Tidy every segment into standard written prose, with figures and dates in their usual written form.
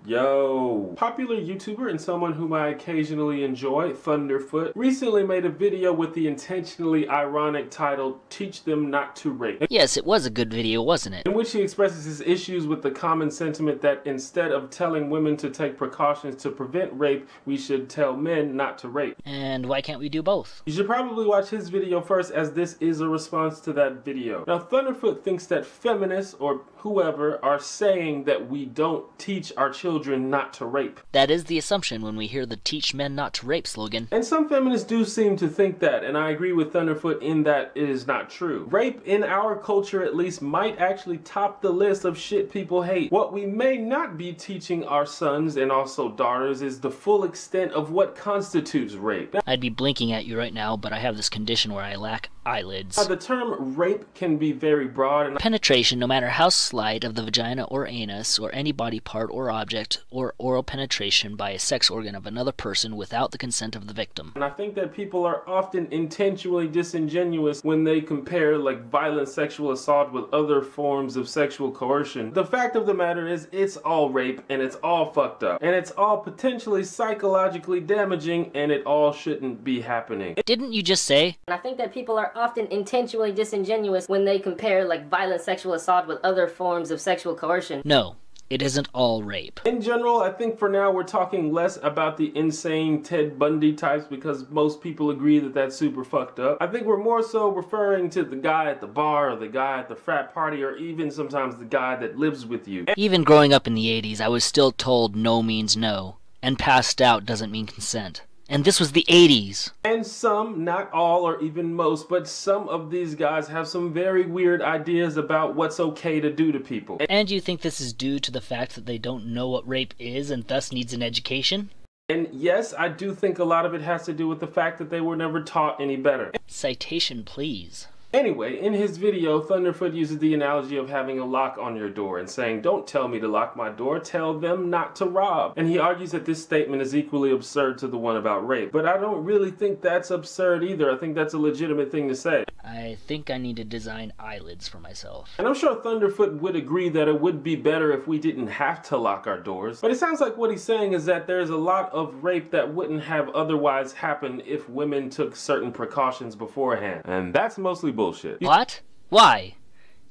Yo! Popular YouTuber and someone whom I occasionally enjoy, Thunderfoot, recently made a video with the intentionally ironic title, Teach Them Not to Rape. Yes, it was a good video, wasn't it? In which he expresses his issues with the common sentiment that instead of telling women to take precautions to prevent rape, we should tell men not to rape. And why can't we do both? You should probably watch his video first, as this is a response to that video. Now, Thunderfoot thinks that feminists, or whoever, are saying that we don't teach our children not to rape. That is the assumption when we hear the Teach Men Not to Rape slogan. And some feminists do seem to think that, and I agree with Thunderfoot in that it is not true. Rape, in our culture at least, might actually top the list of shit people hate. What we may not be teaching our sons and also daughters is the full extent of what constitutes rape. I'd be blinking at you right now, but I have this condition where I lack eyelids. The term rape can be very broad, and Penetration, no matter how slight, of the vagina or anus or any body part or object, or oral penetration by a sex organ of another person without the consent of the victim. I think that people are often intentionally disingenuous when they compare like violent sexual assault with other forms of sexual coercion. The fact of the matter is, it's all rape and it's all fucked up and it's all potentially psychologically damaging, and it all shouldn't be happening. Didn't you just say? I think that people are often intentionally disingenuous when they compare like violent sexual assault with other forms of sexual coercion. No, it isn't all rape. In general, I think for now we're talking less about the insane Ted Bundy types, because most people agree that that's super fucked up. I think we're more so referring to the guy at the bar, or the guy at the frat party, or even sometimes the guy that lives with you. Even growing up in the 80s, I was still told no means no, and passed out doesn't mean consent. And this was the 80s. And some, not all or even most, but some of these guys have some very weird ideas about what's okay to do to people. And you think this is due to the fact that they don't know what rape is and thus needs an education? And yes, I do think a lot of it has to do with the fact that they were never taught any better. Citation, please. Anyway, in his video, Thunderfoot uses the analogy of having a lock on your door and saying, don't tell me to lock my door, tell them not to rob. And he argues that this statement is equally absurd to the one about rape. But I don't really think that's absurd either. I think that's a legitimate thing to say. I think I need to design eyelids for myself. And I'm sure Thunderfoot would agree that it would be better if we didn't have to lock our doors. But it sounds like what he's saying is that there's a lot of rape that wouldn't have otherwise happened if women took certain precautions beforehand. And that's mostly bullshit. What? Why?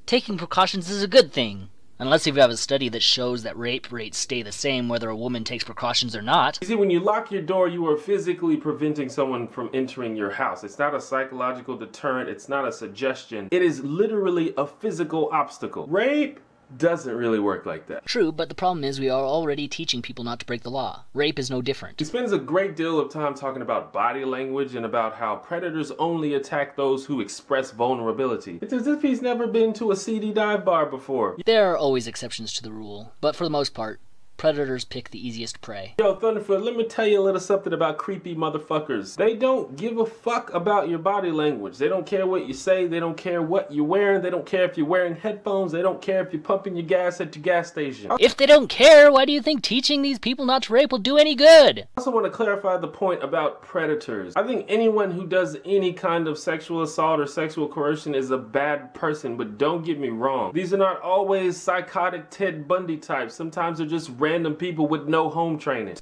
Taking precautions is a good thing. Unless you have a study that shows that rape rates stay the same whether a woman takes precautions or not. You see, when you lock your door, you are physically preventing someone from entering your house. It's not a psychological deterrent. It's not a suggestion. It is literally a physical obstacle. Rape doesn't really work like that. True, but the problem is we are already teaching people not to break the law. Rape is no different. He spends a great deal of time talking about body language and about how predators only attack those who express vulnerability. It's as if he's never been to a seedy dive bar before. There are always exceptions to the rule, but for the most part, predators pick the easiest prey. Yo, Thunderfoot, let me tell you a little something about creepy motherfuckers. They don't give a fuck about your body language. They don't care what you say. They don't care what you're wearing. They don't care if you're wearing headphones. They don't care if you're pumping your gas at your gas station. If they don't care, why do you think teaching these people not to rape will do any good? I also want to clarify the point about predators. I think anyone who does any kind of sexual assault or sexual coercion is a bad person, but don't get me wrong. These are not always psychotic Ted Bundy types. Sometimes they're just random people with no home training.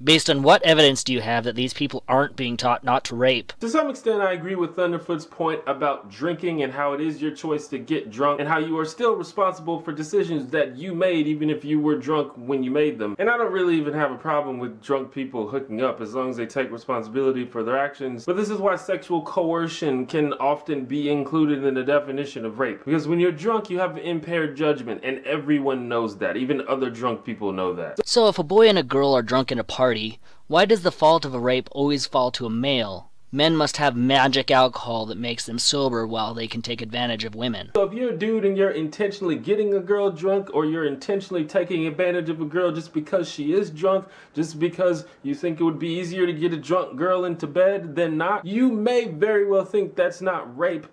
Based on what evidence do you have that these people aren't being taught not to rape? To some extent, I agree with Thunderfoot's point about drinking and how it is your choice to get drunk and how you are still responsible for decisions that you made even if you were drunk when you made them. And I don't really even have a problem with drunk people hooking up as long as they take responsibility for their actions. But this is why sexual coercion can often be included in the definition of rape. Because when you're drunk, you have impaired judgment, and everyone knows that. Even other drunk people know that. So if a boy and a girl are drunk in a party, why does the fault of a rape always fall to a male? Men must have magic alcohol that makes them sober while they can take advantage of women. So if you're a dude and you're intentionally getting a girl drunk, or you're intentionally taking advantage of a girl just because she is drunk, just because you think it would be easier to get a drunk girl into bed than not, you may very well think that's not rape,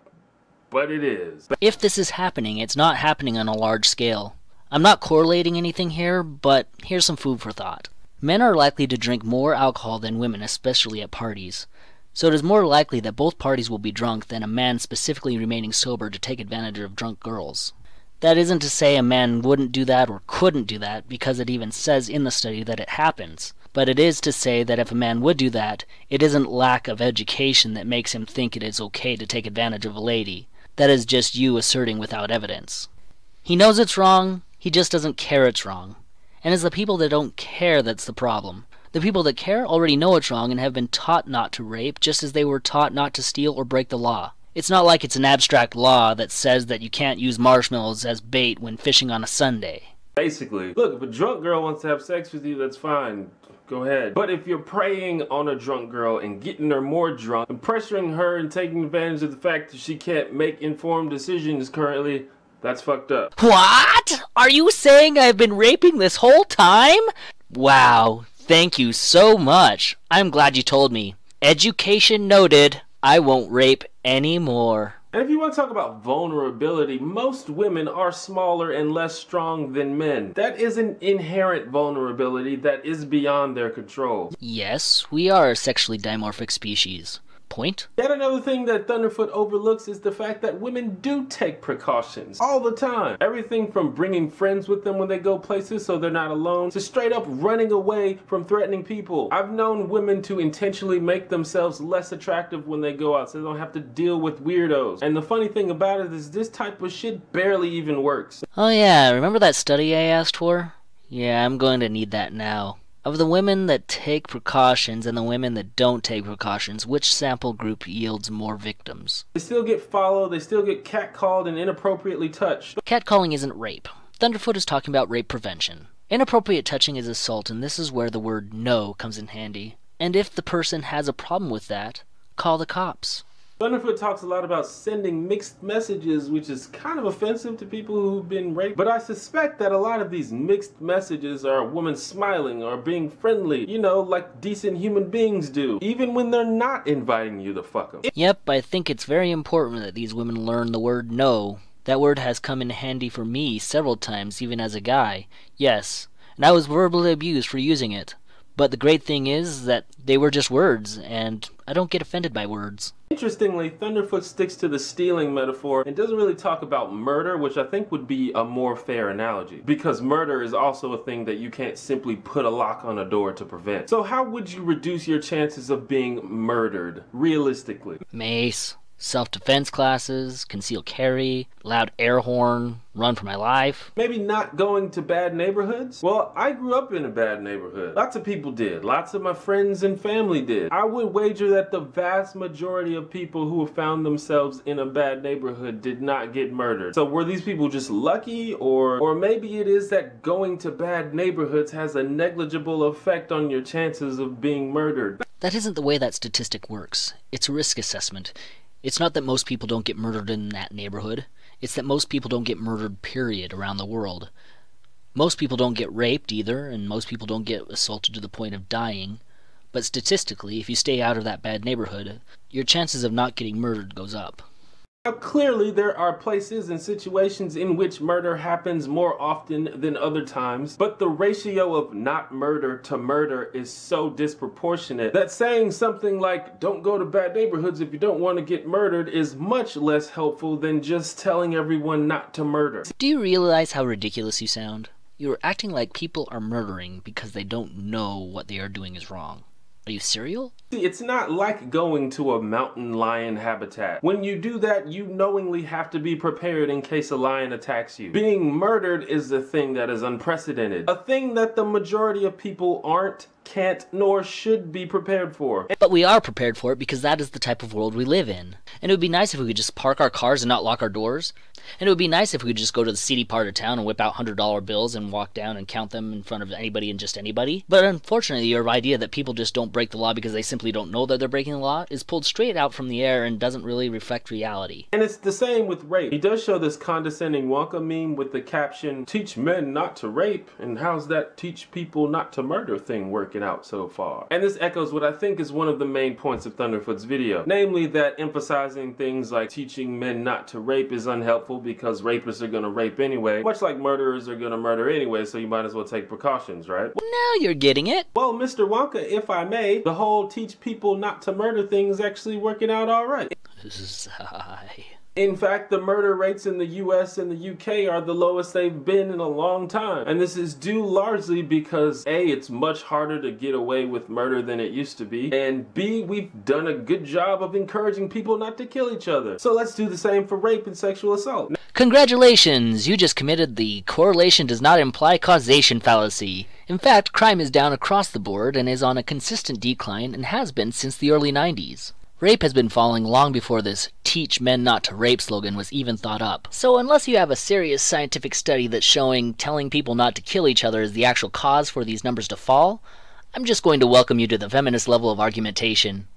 but it is. If this is happening, it's not happening on a large scale. I'm not correlating anything here, but here's some food for thought. Men are likely to drink more alcohol than women, especially at parties. So it is more likely that both parties will be drunk than a man specifically remaining sober to take advantage of drunk girls. That isn't to say a man wouldn't do that or couldn't do that, because it even says in the study that it happens. But it is to say that if a man would do that, it isn't lack of education that makes him think it is okay to take advantage of a lady. That is just you asserting without evidence. He knows it's wrong, he just doesn't care it's wrong. And it's the people that don't care that's the problem. The people that care already know it's wrong and have been taught not to rape, just as they were taught not to steal or break the law. It's not like it's an abstract law that says that you can't use marshmallows as bait when fishing on a Sunday. Basically, look, if a drunk girl wants to have sex with you, that's fine. Go ahead. But if you're preying on a drunk girl and getting her more drunk and pressuring her and taking advantage of the fact that she can't make informed decisions currently, that's fucked up. What? Are you saying I've been raping this whole time? Wow, thank you so much. I'm glad you told me. Education noted. I won't rape anymore. And if you want to talk about vulnerability, most women are smaller and less strong than men. That is an inherent vulnerability that is beyond their control. Yes, we are a sexually dimorphic species. Point? Yet another thing that Thunderfoot overlooks is the fact that women do take precautions all the time. Everything from bringing friends with them when they go places so they're not alone, to straight up running away from threatening people. I've known women to intentionally make themselves less attractive when they go out so they don't have to deal with weirdos. And the funny thing about it is this type of shit barely even works. Oh yeah, remember that study I asked for? Yeah, I'm going to need that now. Of the women that take precautions and the women that don't take precautions, which sample group yields more victims? They still get followed, they still get catcalled and inappropriately touched. Catcalling isn't rape. Thunderfoot is talking about rape prevention. Inappropriate touching is assault, and this is where the word no comes in handy. And if the person has a problem with that, call the cops. Thunderfoot talks a lot about sending mixed messages, which is kind of offensive to people who've been raped. But I suspect that a lot of these mixed messages are a woman smiling or being friendly, you know, like decent human beings do, even when they're not inviting you to fuck them. Yep, I think it's very important that these women learn the word no. That word has come in handy for me several times, even as a guy. Yes, and I was verbally abused for using it. But the great thing is that they were just words, and I don't get offended by words. Interestingly, Thunderfoot sticks to the stealing metaphor and doesn't really talk about murder, which I think would be a more fair analogy. Because murder is also a thing that you can't simply put a lock on a door to prevent. So how would you reduce your chances of being murdered, realistically? Mace, self-defense classes, concealed carry, loud air horn, run for my life. Maybe not going to bad neighborhoods? Well, I grew up in a bad neighborhood. Lots of people did. Lots of my friends and family did. I would wager that the vast majority of people who found themselves in a bad neighborhood did not get murdered. So were these people just lucky, or maybe it is that going to bad neighborhoods has a negligible effect on your chances of being murdered? That isn't the way that statistic works. It's a risk assessment. It's not that most people don't get murdered in that neighborhood. It's that most people don't get murdered, period, around the world. Most people don't get raped either, and most people don't get assaulted to the point of dying. But statistically, if you stay out of that bad neighborhood, your chances of not getting murdered goes up. Now, clearly there are places and situations in which murder happens more often than other times, but the ratio of not murder to murder is so disproportionate that saying something like, don't go to bad neighborhoods if you don't want to get murdered, is much less helpful than just telling everyone not to murder. Do you realize how ridiculous you sound? You're acting like people are murdering because they don't know what they are doing is wrong. Are you serial? See, it's not like going to a mountain lion habitat. When you do that, you knowingly have to be prepared in case a lion attacks you. Being murdered is a thing that is unprecedented. A thing that the majority of people aren't, can't, nor should be prepared for. But we are prepared for it because that is the type of world we live in. And it would be nice if we could just park our cars and not lock our doors. And it would be nice if we could just go to the seedy part of town and whip out $100 bills and walk down and count them in front of anybody and just anybody. But unfortunately, your idea that people just don't break the law because they simply don't know that they're breaking the law is pulled straight out from the air and doesn't really reflect reality. And it's the same with rape. He does show this condescending Wonka meme with the caption, teach men not to rape, and how's that teach people not to murder thing working out so far? And this echoes what I think is one of the main points of Thunderfoot's video, namely that emphasizing things like teaching men not to rape is unhelpful because rapists are gonna rape anyway, much like murderers are gonna murder anyway, so you might as well take precautions, right? Now you're getting it. Well, Mr. Wonka, if I may, the whole teach people not to murder thing is actually working out alright. Sigh. In fact, the murder rates in the US and the UK are the lowest they've been in a long time. And this is due largely because A, it's much harder to get away with murder than it used to be, and B, we've done a good job of encouraging people not to kill each other. So let's do the same for rape and sexual assault. Congratulations! You just committed the correlation does not imply causation fallacy. In fact, crime is down across the board and is on a consistent decline and has been since the early 90s. Rape has been falling long before this "teach men not to rape" slogan was even thought up. So unless you have a serious scientific study that's showing telling people not to kill each other is the actual cause for these numbers to fall, I'm just going to welcome you to the feminist level of argumentation.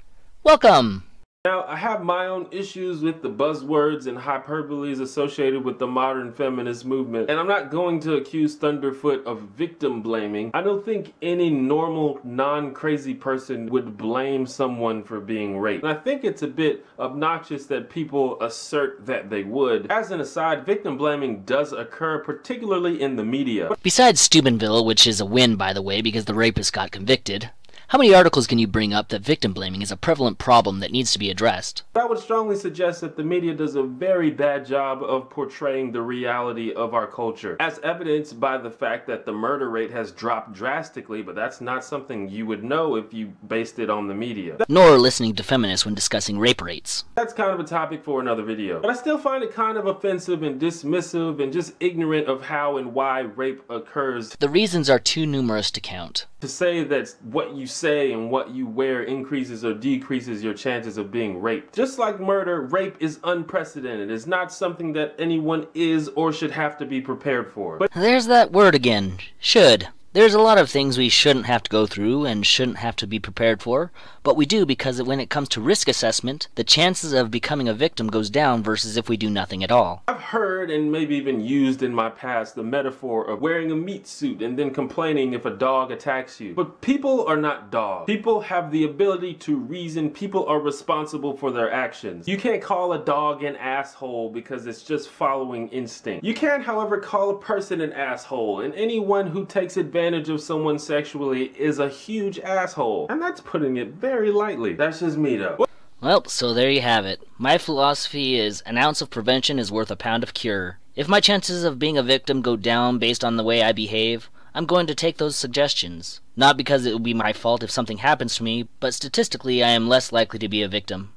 Welcome! Now, I have my own issues with the buzzwords and hyperboles associated with the modern feminist movement, and I'm not going to accuse Thunderfoot of victim blaming. I don't think any normal, non-crazy person would blame someone for being raped. And I think it's a bit obnoxious that people assert that they would. As an aside, victim blaming does occur, particularly in the media. Besides Steubenville, which is a win by the way because the rapist got convicted, how many articles can you bring up that victim blaming is a prevalent problem that needs to be addressed? I would strongly suggest that the media does a very bad job of portraying the reality of our culture, as evidenced by the fact that the murder rate has dropped drastically, but that's not something you would know if you based it on the media. Nor listening to feminists when discussing rape rates. That's kind of a topic for another video. But I still find it kind of offensive and dismissive and just ignorant of how and why rape occurs. The reasons are too numerous to count. To say that what you say and what you wear increases or decreases your chances of being raped. Just like murder, rape is unprecedented. It's not something that anyone is or should have to be prepared for. But there's that word again, should. There's a lot of things we shouldn't have to go through and shouldn't have to be prepared for, but we do because when it comes to risk assessment, the chances of becoming a victim goes down versus if we do nothing at all. I've heard and maybe even used in my past the metaphor of wearing a meat suit and then complaining if a dog attacks you. But people are not dogs. People have the ability to reason. People are responsible for their actions. You can't call a dog an asshole because it's just following instinct. You can, however, call a person an asshole, and anyone who takes advantage of someone sexually is a huge asshole. And that's putting it very lightly. That's just me though. Well, so there you have it. My philosophy is an ounce of prevention is worth a pound of cure. If my chances of being a victim go down based on the way I behave, I'm going to take those suggestions. Not because it will be my fault if something happens to me, but statistically I am less likely to be a victim.